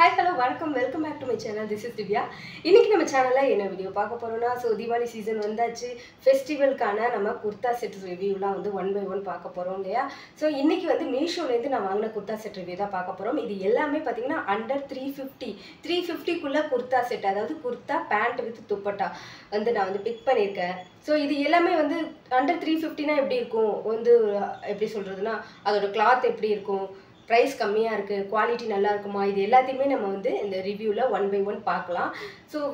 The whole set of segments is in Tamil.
Hi, hello, welcome back to my channel. This is Divya. இன்னைக்கு நம்ம சேனல்ல என்ன வீடியோ பார்க்க போறோம்னா தீபாவளி சீசன் வந்தாச்சு. ஃபெஸ்டிவலுக்கான நம்ம குர்தா செட் ரிவ்யூலாம் ஒன் பை ஒன் பார்க்க போறோம் இல்லையா? இன்னைக்கு மீஷோல இருந்து நான் வாங்கின குர்தா செட் ரிவ்யூ தான் பார்க்க போறோம். இது எல்லாமே பாத்தீங்கன்னா அண்டர் 350 குள்ள குர்தா செட், அதாவது குர்தா பேண்ட் வித் துப்பட்டா நான் பிக் பண்ணியிருக்கேன். இது எல்லாமே அண்டர் 350னா எப்படி இருக்கும், எப்படி சொல்றதுன்னா அதோட கிளாத் எப்படி இருக்கும், ப்ரைஸ் கம்மியாக இருக்குது, குவாலிட்டி நல்லா இருக்குமா, இது எல்லாத்தையுமே நம்ம இந்த ரிவ்யூவில் ஒன் பை ஒன் பார்க்கலாம்.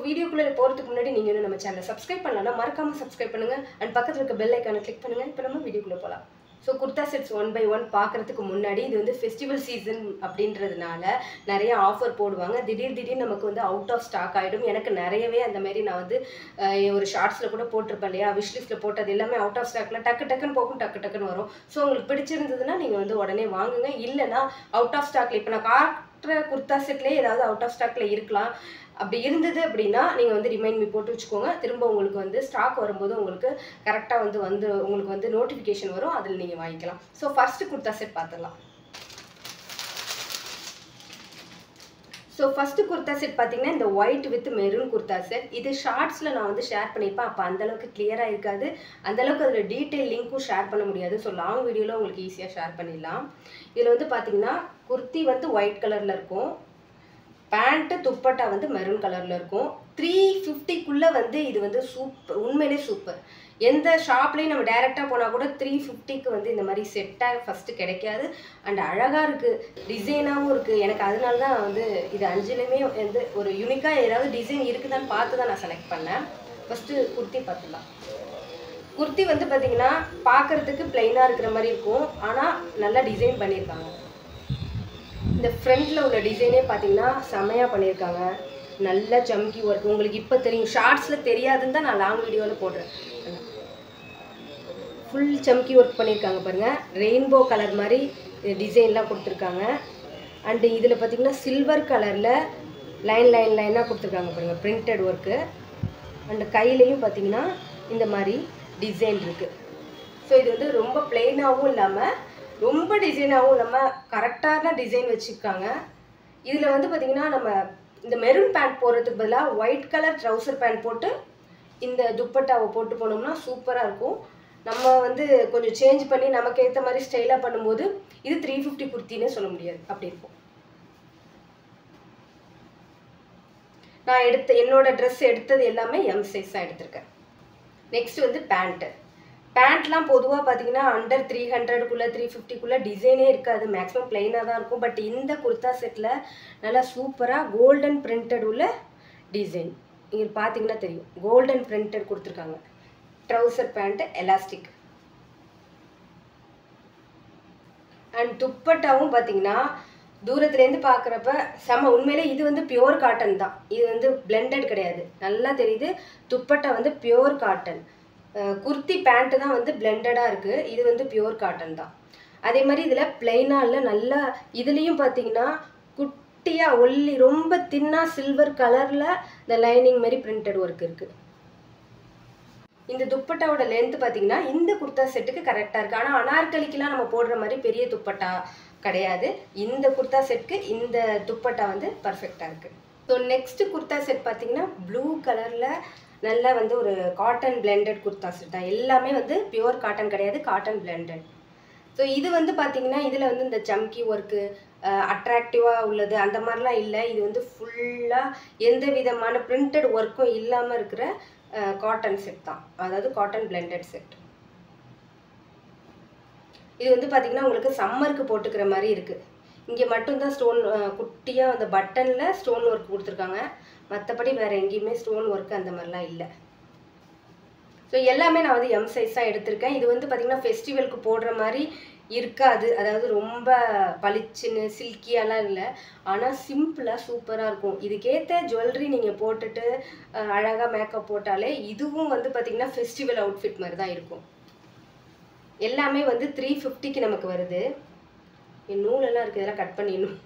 வீடியோக்குள்ளே போகிறதுக்கு முன்னாடி நீங்கள் இன்னும் நம்ம சேனலை சப்ஸ்கிரைப் பண்ணலாம், மறக்காமல் சப்ஸ்கிரைப் பண்ணுங்கள். அண்ட் பக்கத்தில் இருக்க பெல் ஐக்கானை கிளிக் பண்ணுங்கள். இப்போ நம்ம வீடியோக்குள்ளே போகலாம். Kurta sets one by one பார்க்குறதுக்கு முன்னாடி இது ஃபெஸ்டிவல் சீசன் அப்படின்றதுனால நிறைய ஆஃபர் போடுவாங்க. திடீர்னு நமக்கு அவுட் ஆஃப் ஸ்டாக் ஆகிடும். எனக்கு நிறையவே அந்த மாதிரி நான் ஒரு ஷார்ட்ஸில் கூட போட்டிருப்பேன் இல்லையா, விஷ்லிஸ்ட்டில் போட்டது எல்லாமே அவுட் ஆஃப் ஸ்டாக்கில் டக்குன்னு போகும், டக்குன்னு வரும். உங்களுக்கு பிடிச்சிருந்ததுன்னா நீங்கள் உடனே வாங்குங்க. இல்லைனா அவுட் ஆஃப் ஸ்டாக்ல இப்போ நான் காட்டுற குர்தா செட்லேயே ஏதாவது அவுட் ஆஃப் ஸ்டாக்கில் இருக்கலாம். அப்படி இருந்தது அப்படின்னா நீங்கள் ரிமைண்ட் மீ போட்டு வச்சுக்கோங்க. திரும்ப உங்களுக்கு ஸ்டாக் வரும்போது உங்களுக்கு கரெக்டாக உங்களுக்கு நோட்டிஃபிகேஷன் வரும், அதில் நீங்கள் வாங்கிக்கலாம். ஃபர்ஸ்ட் குர்தா செட் பார்த்துடலாம். ஃபர்ஸ்ட் குர்தா செட் பார்த்தீங்கன்னா இந்த white with maroon kurta set. இது ஷார்ட்ஸில் நான் ஷேர் பண்ணியிருப்பேன், அப்போ அந்தளவுக்கு கிளியராக இருக்காது, அந்தளவுக்கு அதில் டீட்டெயில் லிங்க்கும் ஷேர் பண்ண முடியாது. லாங் வீடியோவில் உங்களுக்கு ஈஸியாக ஷேர் பண்ணிடலாம். இதில் பார்த்தீங்கன்னா குர்த்தி ஒயிட் கலரில் இருக்கும், பேண்ட்டு துப்பட்டா மெரூன் கலரில் இருக்கும். 350குள்ளே இது சூப்பர், உண்மையிலே சூப்பர். எந்த ஷாப்லேயும் நம்ம டைரெக்டாக போனால் கூட 350க்கு இந்த மாதிரி செட்டாக ஃபஸ்ட்டு கிடைக்காது. அண்ட் அழகாக இருக்குது, டிசைனாகவும் இருக்குது. எனக்கு அதனால தான் இது அஞ்சுலேயுமே ஒரு யூனிக்காக ஏதாவது டிசைன் இருக்குதான்னு பார்த்து தான் நான் செலக்ட் பண்ணேன். ஃபஸ்ட்டு குர்த்தி பார்த்துக்கலாம். குர்த்தி பார்த்தீங்கன்னா பார்க்குறதுக்கு பிளெயினாக இருக்கிற மாதிரி இருக்கும், ஆனால் நல்லா டிசைன் பண்ணியிருக்காங்க. இந்த ஃப்ரண்ட்டில் உள்ள டிசைனே பார்த்தீங்கன்னா செமையாக பண்ணியிருக்காங்க. நல்ல சம்கி ஒர்க், உங்களுக்கு இப்போ தெரியும், ஷார்ட்ஸில் தெரியாதுன்னு தான் நான் லாங் வீடியோவில் போடுறேன். ஃபுல் சம்கி ஒர்க் பண்ணியிருக்காங்க பாருங்கள், ரெயின்போ கலர் மாதிரி டிசைன்லாம் கொடுத்துருக்காங்க. அண்டு இதில் பார்த்தீங்கன்னா சில்வர் கலரில் லைனாக கொடுத்துருக்காங்க பாருங்கள், பிரிண்டட் ஒர்க்கு. அண்டு கையிலையும் பார்த்தீங்கன்னா இந்த மாதிரி டிசைன் இருக்குது. இது ரொம்ப பிளெயினாகவும் இல்லாமல் ரொம்ப டிசைனாகவும் இல்லாமல் கரெக்டான டிசைன் வச்சுருக்காங்க. இதில் பார்த்தீங்கன்னா நம்ம இந்த மெரூன் பேண்ட் போடுறதுக்கு பதிலாக ஒயிட் கலர் ட்ரௌசர் பேண்ட் போட்டு இந்த துப்பட்டாவை போட்டு போனோம்னா சூப்பராக இருக்கும். நம்ம கொஞ்சம் சேஞ்ச் பண்ணி நமக்கு ஏற்ற மாதிரி ஸ்டைலாக பண்ணும்போது இது 350 குர்த்தின்னு சொல்ல முடியாது, அப்படி இருக்கும். நான் என்னோட ட்ரெஸ் எடுத்தது எல்லாமே எம் சைஸ் தான் எடுத்திருக்கேன். Next pant. பேண்ட்லாம் பொதுவாக பார்த்தீங்கன்னா அண்டர் 300குள்ளே 350குள்ளே டிசைனே இருக்காது, மேக்ஸிமம் பிளெயினாக தான் இருக்கும். பட் இந்த குர்தா செட்டில் நல்லா சூப்பராக கோல்டன் பிரிண்டட் உள்ள டிசைன், இங்கே பார்த்தீங்கன்னா தெரியும், கோல்டன் பிரிண்டட் கொடுத்துருக்காங்க. Trouser pant elastic. அண்ட் துப்பட்டாவும் பார்த்தீங்கன்னா தூரத்துலேருந்து பார்க்குறப்ப செம, உண்மையிலே இது பியோர் காட்டன் தான், இது பிளெண்டட் கிடையாது, நல்லா தெரியுது. Dupatta pure cotton, kurti pant தான் பிளெண்டடாக இருக்குது, இது பியோர் காட்டன் தான். அதே மாதிரி இதில் பிளெயினாக இல்லை, நல்லா இதுலேயும் பார்த்தீங்கன்னா குட்டியாக ஒல்லி ரொம்ப தின்னாக சில்வர் கலரில் இந்த லைனிங் மாதிரி பிரிண்டட் ஒர்க் இருக்குது. இந்த துப்பட்டாவோட லென்த் பார்த்தீங்கன்னா இந்த குர்தா செட்டுக்கு கரெக்டாக இருக்குது. ஆனால் அனார்கலிக்கெலாம் நம்ம போடுற மாதிரி பெரிய துப்பட்டா கிடையாது, இந்த குர்தா செட்டுக்கு இந்த துப்பட்டா பர்ஃபெக்டாக இருக்குது. நெக்ஸ்ட் குர்தா செட் பார்த்தீங்கன்னா ப்ளூ கலரில் நல்லா ஒரு காட்டன் பிளெண்டட் குர்தா செட் தான். எல்லாமே பியோர் காட்டன் கிடையாது, காட்டன் பிளெண்டட். இது பார்த்தீங்கன்னா இதில் இந்த சம்கி ஒர்க்கு அட்ராக்டிவாக உள்ளது அந்த மாதிரிலாம் இல்லை. இது ஃபுல்லாக எந்த விதமான பிரிண்டட் ஒர்க்கும் இல்லாமல் இருக்கிற காட்டன் செட் தான், அதாவது காட்டன் பிளெண்டட் செட். இது பார்த்தீங்கன்னா உங்களுக்கு சம்மருக்கு போட்டுக்கிற மாதிரி இருக்குது. இங்கே மட்டும்தான் ஸ்டோன் குட்டியாக அந்த பட்டனில் ஸ்டோன் ஒர்க் கொடுத்துருக்காங்க, மற்றபடி வேறு எங்கேயுமே ஸ்டோன் ஒர்க் அந்த மாதிரிலாம் இல்லை. எல்லாமே நான் எம் சைஸ் தான் எடுத்திருக்கேன். இது பார்த்தீங்கன்னா ஃபெஸ்டிவலுக்கு போடுற மாதிரி இருக்காது, அதாவது ரொம்ப பளிச்சுன்னு சில்கியாலாம் இல்லை, ஆனால் சிம்பிளாக சூப்பராக இருக்கும். இதுக்கேற்ற ஜுவல்லரி நீங்கள் போட்டுட்டு அழகாக மேக்கப் போட்டாலே இதுவும் பார்த்தீங்கன்னா ஃபெஸ்டிவல் அவுட்ஃபிட் மாதிரி தான் இருக்கும். எல்லாமே 350க்கு நமக்கு வருது. என் நூலெல்லாம் இருக்குது, இதெல்லாம் கட் பண்ணிடணும்.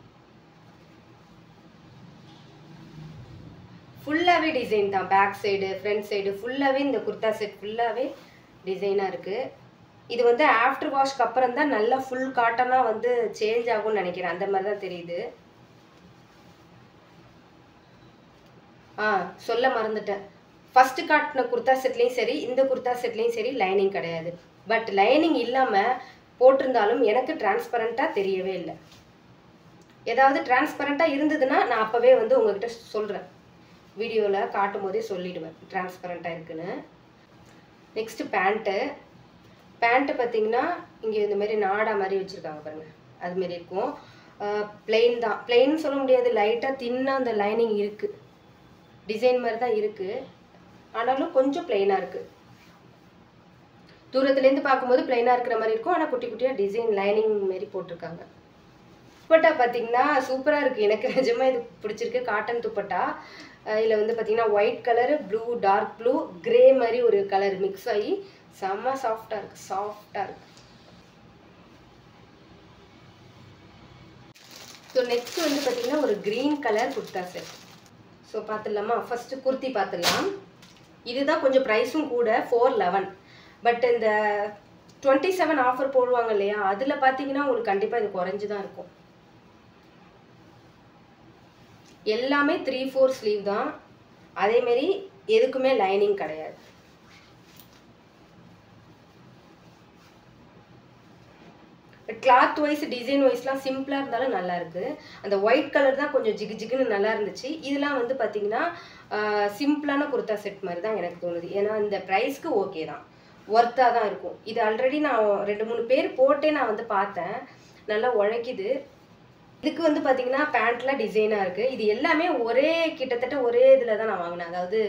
ஃபுல்லாகவே டிசைன் தான், பேக் சைடு ஃப்ரண்ட் சைடு ஃபுல்லாகவே இந்த குர்தா செட் ஃபுல்லாகவே டிசைனாக இருக்குது. இது ஆஃப்டர் வாஷ்க்கு அப்புறம் தான் நல்லா ஃபுல் காட்டனாக சேஞ்ச் ஆகும்னு நினைக்கிறேன், அந்த மாதிரி தான் தெரியுது. சொல்ல மறந்துட்டேன். ஃபர்ஸ்ட் காட்டின குர்தா செட்லேயும் சரி, இந்த குர்தா செட்லேயும் சரி லைனிங் கிடையாது. பட் லைனிங் இல்லாமல் போட்டிருந்தாலும் எனக்கு டிரான்ஸ்பரண்ட்டாக தெரியவே இல்லை. ஏதாவது டிரான்ஸ்பரண்ட்டாக இருந்ததுன்னா நான் அப்போவே வந்து உங்ககிட்ட சொல்கிறேன், வீடியோவில் காட்டும் போதே சொல்லிவிடுவேன் டிரான்ஸ்பரண்ட்டாக இருக்குன்னு. நெக்ஸ்ட்டு பேண்ட்டு பார்த்தீங்கன்னா இங்கே இந்த மாதிரி நாடா மாதிரி வச்சுருக்காங்க பாருங்கள், அதுமாரி இருக்கும். பிளெயின் தான், பிளெயின் சொல்ல முடியாது, லைட்டாக தின்னாக அந்த லைனிங் இருக்குது, டிசைன் மாதிரி தான் இருக்குது, ஆனாலும் கொஞ்சம் பிளெயினாக இருக்குது. தூரத்துலேருந்து பார்க்கும்போது பிளெயினாக இருக்கிற மாதிரி இருக்கும், ஆனால் குட்டி குட்டியாக டிசைன் லைனிங் மாரி போட்டிருக்காங்க. துப்பட்டா பார்த்தீங்கன்னா சூப்பராக இருக்குது, எனக்கு நிஜமாக இது பிடிச்சிருக்கு. காட்டன் துப்பட்டா. இதில் வந்து பார்த்தீங்கன்னா white colour, blue, dark blue, grey மாதிரி ஒரு கலர் மிக்ஸ் ஆகி செம்ம சாஃப்டாக இருக்குது. ஸோ நெக்ஸ்ட் வந்து பார்த்தீங்கன்னா ஒரு green colour kurta set. So பார்த்துடலாமா? ஃபஸ்ட்டு குர்த்தி பார்த்துடலாம். இதுதான் கொஞ்சம் ப்ரைஸும் கூட, 411. பட் இந்த 27 ஆஃபர் போடுவாங்க இல்லையா, அதில் பார்த்தீங்கன்னா உங்களுக்கு கண்டிப்பாக இது குறைஞ்சி தான் இருக்கும். எல்லாமே 3/4 ஸ்லீவ் தான், அதேமாரி எதுக்குமே லைனிங் கிடையாது. கிளாத் வைஸ் டிசைன் வைஸ்லாம் சிம்பிளாக இருந்தாலும் நல்லா இருக்குது. அந்த ஒயிட் கலர் தான் கொஞ்சம் ஜிகு ஜிகுன்னு நல்லா இருந்துச்சு. இதெல்லாம் வந்து பார்த்தீங்கன்னா சிம்பிளான குர்தா செட் மாதிரி தான் எனக்கு தோணுது. ஏன்னா இந்த ப்ரைஸ்க்கு ஓகே தான், ஒர்த்தாக தான் இருக்கும். இது ஆல்ரெடி நான் 2-3 பேர் போட்டே நான் வந்து பார்த்தேன், நல்லா உழைக்குது. இதுக்கு வந்து பார்த்தீங்கன்னா பேண்ட்லாம் டிசைனாக இருக்குது. இது எல்லாமே கிட்டத்தட்ட ஒரே இதில் தான் நான் வாங்கினேன். அதாவது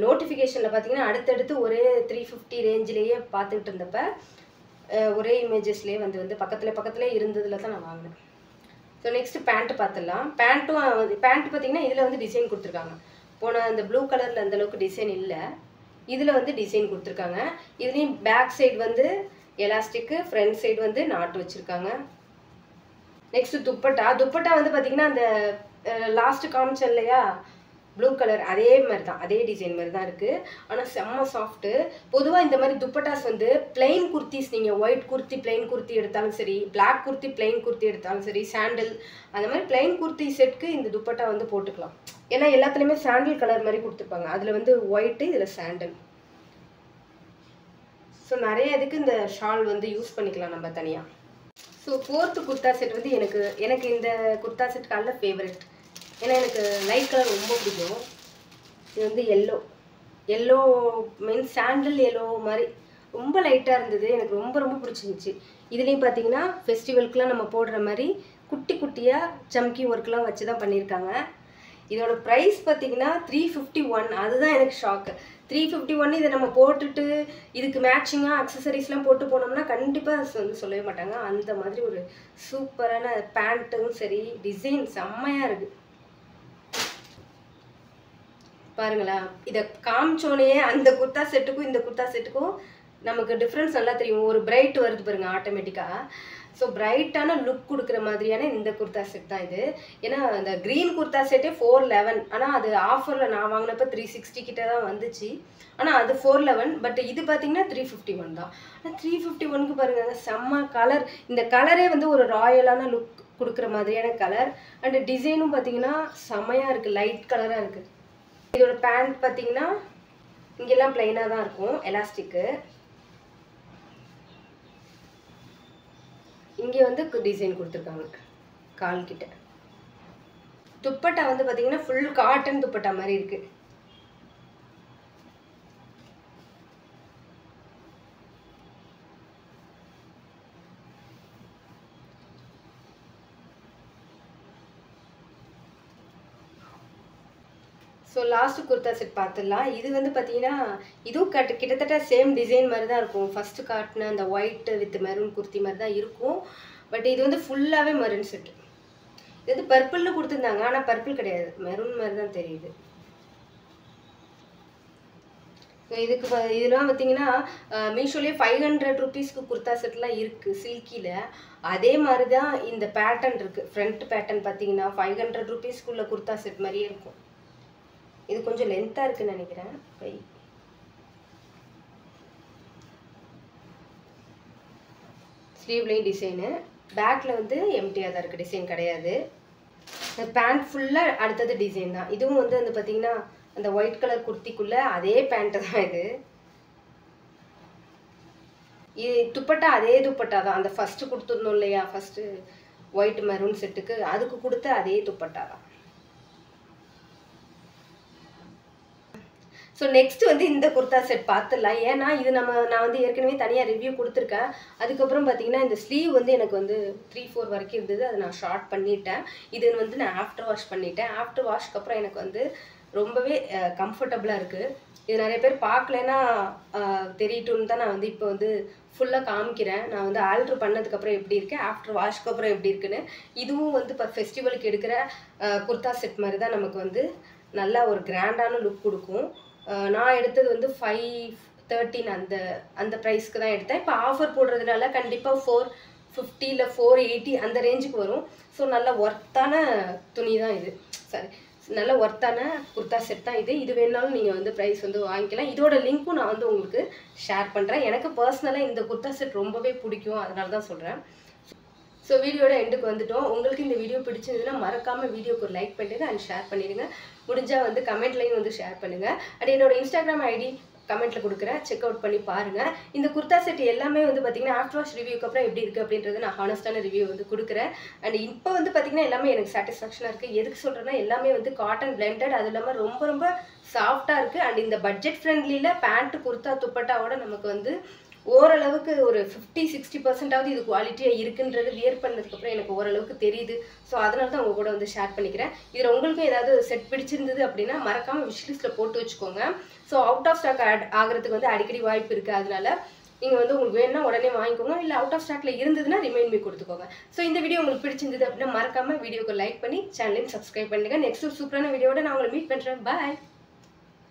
நோட்டிஃபிகேஷனில் பார்த்தீங்கன்னா அடுத்தடுத்து ஒரே 350 ரேஞ்சிலேயே பார்த்துக்கிட்டு இருந்தப்ப ஒரே இமேஜஸ்லேயே வந்து பக்கத்தில் இருந்ததில் தான் நான் வாங்கினேன். ஸோ நெக்ஸ்ட்டு பேண்ட்டு பார்த்துடலாம். பேண்ட் பார்த்தீங்கன்னா இதில் வந்து டிசைன் கொடுத்துருக்காங்க. போன அந்த ப்ளூ கலரில் அந்தளவுக்கு டிசைன் இல்லை, இதில் வந்து டிசைன் கொடுத்துருக்காங்க. இதுலேயும் பேக் சைடு வந்து எலாஸ்டிக்கு, ஃப்ரண்ட் சைடு வந்து நாட்டு வச்சுருக்காங்க. நெக்ஸ்ட்டு துப்பட்டா வந்து பார்த்தீங்கன்னா அந்த லாஸ்ட்டு காமிச்சேன் இல்லையா ப்ளூ கலர், அதே மாதிரி தான், அதே டிசைன் மாதிரி தான் இருக்குது. ஆனால் செம்ம சாஃப்ட்டு. பொதுவாக இந்த மாதிரி துப்பட்டாஸ் வந்து பிளெயின் குர்த்திஸ், நீங்கள் ஒயிட் குர்த்தி பிளெயின் குர்த்தி எடுத்தாலும் சரி, பிளாக் குர்த்தி பிளெயின் குர்த்தி எடுத்தாலும் சரி, சாண்டில் அந்த மாதிரி பிளெயின் குர்த்தி செட்க்கு இந்த துப்பட்டா வந்து போட்டுக்கலாம். ஏன்னா எல்லாத்துலேயுமே சாண்டில் கலர் மாதிரி கொடுத்துருப்பாங்க, அதில் வந்து ஒயிட்டு, இதில் சாண்டில். ஸோ நிறைய இதுக்கு இந்த ஷால் வந்து யூஸ் பண்ணிக்கலாம் நம்ம தனியாக. ஸோ 4th குர்தா செட் வந்து எனக்கு இந்த குர்தா செட் காலில் ஃபேவரட். ஏன்னா எனக்கு லைட் கலர் ரொம்ப பிடிக்கும். இது வந்து எல்லோ மீன்ஸ் சாண்டில் எல்லோ மாதிரி ரொம்ப லைட்டாக இருந்தது, எனக்கு ரொம்ப பிடிச்சிருந்துச்சு. இதுலேயும் பார்த்தீங்கன்னா ஃபெஸ்டிவலுக்குலாம் நம்ம போடுற மாதிரி குட்டி குட்டியாக சம்கி ஒர்க்லாம் வச்சு தான் பண்ணியிருக்காங்க. இதோட ப்ரைஸ் பார்த்தீங்கன்னா 351. அதுதான் எனக்கு ஷாக்கு. 351 இதை நம்ம போட்டுட்டு இதுக்கு மேட்சிங்காக அக்சசரிஸ்லாம் போட்டு போனோம்னா கண்டிப்பாக வந்து சொல்லவே மாட்டாங்க. அந்த மாதிரி ஒரு சூப்பரான பேண்ட்டும் சரி, டிசைன் செம்மையாக இருக்குது பாருங்களா. இதை காமிச்சோனே அந்த குர்தா செட்டுக்கும் இந்த குர்தா செட்டுக்கும் நமக்கு டிஃப்ரென்ஸ் நல்லா தெரியும். ஒரு பிரைட் வருது பாருங்க ஆட்டோமேட்டிக்காக. ஸோ பிரைட்டான லுக் கொடுக்குற மாதிரியான இந்த குர்தா செட் தான் இது. ஏன்னா இந்த க்ரீன் குர்தா செட்டே 411, ஆனால் அது ஆஃபரில் நான் வாங்கினப்போ 360 கிட்ட தான் வந்துச்சு. ஆனால் அது 411, பட் இது பார்த்தீங்கன்னா 351 தான். ஆனால் 351க்கு பாருங்க செம்ம கலர். இந்த கலரே வந்து ஒரு ராயலான லுக் கொடுக்குற மாதிரியான கலர். அண்ட் டிசைனும் பார்த்தீங்கன்னா செம்மையாக இருக்குது, லைட் கலராக இருக்குது. இதோட பேண்ட் பார்த்தீங்கன்னா இங்கெல்லாம் பிளைனாக தான் இருக்கும், எலாஸ்டிக்கு. இங்கே வந்து டிசைன் கொடுத்துருக்காங்க கால் கிட்ட. துப்பட்டா வந்து பார்த்தீங்கன்னா ஃபுல் காட்டன் துப்பட்டா மாதிரி இருக்கு. ஸோ லாஸ்ட் குர்தா செட் பார்த்துடலாம். இது வந்து பார்த்தீங்கன்னா இதுவும் கிட்டத்தட்ட சேம் டிசைன் மாதிரி தான் இருக்கும். ஃபஸ்ட்டு காட்டின அந்த ஒயிட் வித் மெரூன் குர்த்தி மாதிரி தான் இருக்கும். பட் இது வந்து ஃபுல்லாகவே மெரூன் செட்டு. இது வந்து பர்பிள்னு கொடுத்துருந்தாங்க, ஆனால் பர்பிள் கிடையாது, மெரூன் மாதிரி தான் தெரியுது. ஸோ இதெல்லாம் பார்த்தீங்கன்னா மீஷோலேயே 500 ருபீஸ்க்கு குர்தா செட்லாம் இருக்குது சில்கியில். அதே மாதிரி தான் இந்த பேட்டர்ன் இருக்குது. ஃப்ரண்ட் பேட்டர்ன் பார்த்தீங்கன்னா 500 ருபீஸ்க்குள்ள குர்தா செட் மாதிரியே இருக்கும். இது கொஞ்சம் லென்த்தாக இருக்குன்னு நினைக்கிறேன். கை ஸ்லீவ்லேயும் டிசைனு, பேக்கில் வந்து எம்டியாக தான் இருக்குது, டிசைன் கிடையாது. பேண்ட் ஃபுல்லாக அடுத்தது டிசைன் தான். இதுவும் வந்து பார்த்தீங்கன்னா அந்த ஒயிட் கலர் குர்த்திக்குள்ள அதே பேண்ட் தான் இது. இது துப்பட்டா அதே துப்பட்டா தான். அந்த ஃபர்ஸ்ட் கொடுத்துருந்தோம் இல்லையா, ஃபர்ஸ்ட் ஒயிட் மெரூன் செட்டுக்கு அதுக்கு கொடுத்த அதே துப்பட்டா தான். ஸோ நெக்ஸ்ட் வந்து இந்த குர்தா செட் பார்த்துடலாம். ஏன்னா இது நான் வந்து ஏற்கனவே தனியாக ரிவ்யூ கொடுத்துருக்கேன். அதுக்கப்புறம் பார்த்தீங்கன்னா இந்த ஸ்லீவ் வந்து எனக்கு வந்து 3-4 வரைக்கும் இருந்தது. அதை நான் ஷார்ட் பண்ணிட்டேன். இது வந்து நான் ஆஃப்டர் வாஷ் பண்ணிட்டேன். ஆஃப்டர் வாஷ்க்கு அப்புறம் எனக்கு வந்து ரொம்பவே கம்ஃபர்டபுளாக இருக்குது. இது நிறைய பேர் பார்க்கலன்னா தெரியட்டும்னு தான் நான் வந்து இப்போ வந்து ஃபுல்லாக காமிக்கிறேன். நான் வந்து ஆல்ட்ரு பண்ணதுக்கப்புறம் எப்படி இருக்குது, ஆஃப்டர் வாஷ்க்கு அப்புறம் எப்படி இருக்குன்னு. இதுவும் வந்து இப்போ ஃபெஸ்டிவலுக்கு எடுக்கிற குர்தா செட் மாதிரி தான் நமக்கு வந்து நல்லா ஒரு கிராண்டான லுக் கொடுக்கும். நான் எடுத்தது வந்து 513 அந்த ப்ரைஸ்க்கு தான் எடுத்தேன். இப்போ ஆஃபர் போடுறதுனால கண்டிப்பாக 450 இல்லை 480 அந்த ரேஞ்சுக்கு வரும். ஸோ நல்ல ஒர்த்தான துணி தான் இது. சாரி, நல்ல ஒர்த்தான குர்தா செட் தான் இது. இது வேணாலும் நீங்கள் வந்து ப்ரைஸ் வந்து வாங்கிக்கலாம். இதோட லிங்க்கும் நான் வந்து உங்களுக்கு ஷேர் பண்ணுறேன். எனக்கு பர்சனலாக இந்த குர்தா செட் ரொம்பவே பிடிக்கும், அதனால தான் சொல்கிறேன். ஸோ வீடியோட எண்டுக்கு வந்துட்டோம். உங்களுக்கு இந்த வீடியோ பிடிச்சிருந்ததுன்னா மறக்காமல் வீடியோக்கு ஒரு லைக் பண்ணிடுங்க அண்ட் ஷேர் பண்ணிடுங்க. முடிஞ்சால் வந்து கமெண்ட்லையும் வந்து ஷேர் பண்ணுங்கள். அண்ட் என்னோட இன்ஸ்டாகிராம் ஐடி கமெண்ட்டில் கொடுக்குறேன், செக் அவுட் பண்ணி பாருங்கள். இந்த குர்தா செட் எல்லாமே வந்து பார்த்திங்கன்னா ஆஃப்டர் வாஷ் ரிவ்யூக்கு அப்புறம் எப்படி இருக்குது அப்படின்றது நான் ஹானஸ்டான ரிவ்யூ வந்து கொடுக்குறேன். அண்ட் இப்போ வந்து பார்த்திங்கன்னா எல்லாமே எனக்கு சாட்டிஸ்ஃபேக்ஷனாக இருக்குது. எதுக்கு சொல்கிறேன்னா எல்லாமே வந்து காட்டன் பிளெண்டட், அது இல்லாமல் ரொம்ப ரொம்ப சாஃப்டாக இருக்குது. அண்ட் இந்த பட்ஜெட் ஃப்ரெண்ட்லியில் பேண்ட்டு குர்தா துப்பட்டாவோட நமக்கு வந்து ஓரளவுக்கு ஒரு 50-60% இது குவாலிட்டியாக இருக்குன்றது வியர் பண்ணதுக்கப்புறம் எனக்கு ஓரளவுக்கு தெரியுது. ஸோ அதனால தான் உங்கள் கூட வந்து ஷேர் பண்ணிக்கிறேன். இதில் உங்களுக்கும் ஏதாவது செட் பிடிச்சிருந்தது அப்படின்னா மறக்காமல் விஷ்லிஸ்ட்டில் போட்டு வச்சுக்கோங்க. ஸோ அவுட் ஆஃப் ஸ்டாக் ஆகிறதுக்கு வந்து அடிக்கடி வாய்ப்பு இருக்குது. அதனால நீங்கள் வந்து உங்களுக்கு வேணும்னா உடனே வாங்கிக்கோங்க, இல்லை அவுட் ஆஃப் ஸ்டாக்ல இருந்ததுன்னா ரிமைண்ட் மீ கொடுத்துக்கோங்க. ஸோ இந்த வீடியோ உங்களுக்கு பிடிச்சிருந்தது அப்படின்னா மறக்காமல் வீடியோக்கு லைக் பண்ணி சேனலையும் சப்ஸ்கிரைப் பண்ணுங்கள். நெக்ஸ்ட் ஒரு சூப்பரான வீடியோட நான் உங்களை மீட் பண்ணுறேன். பாய்.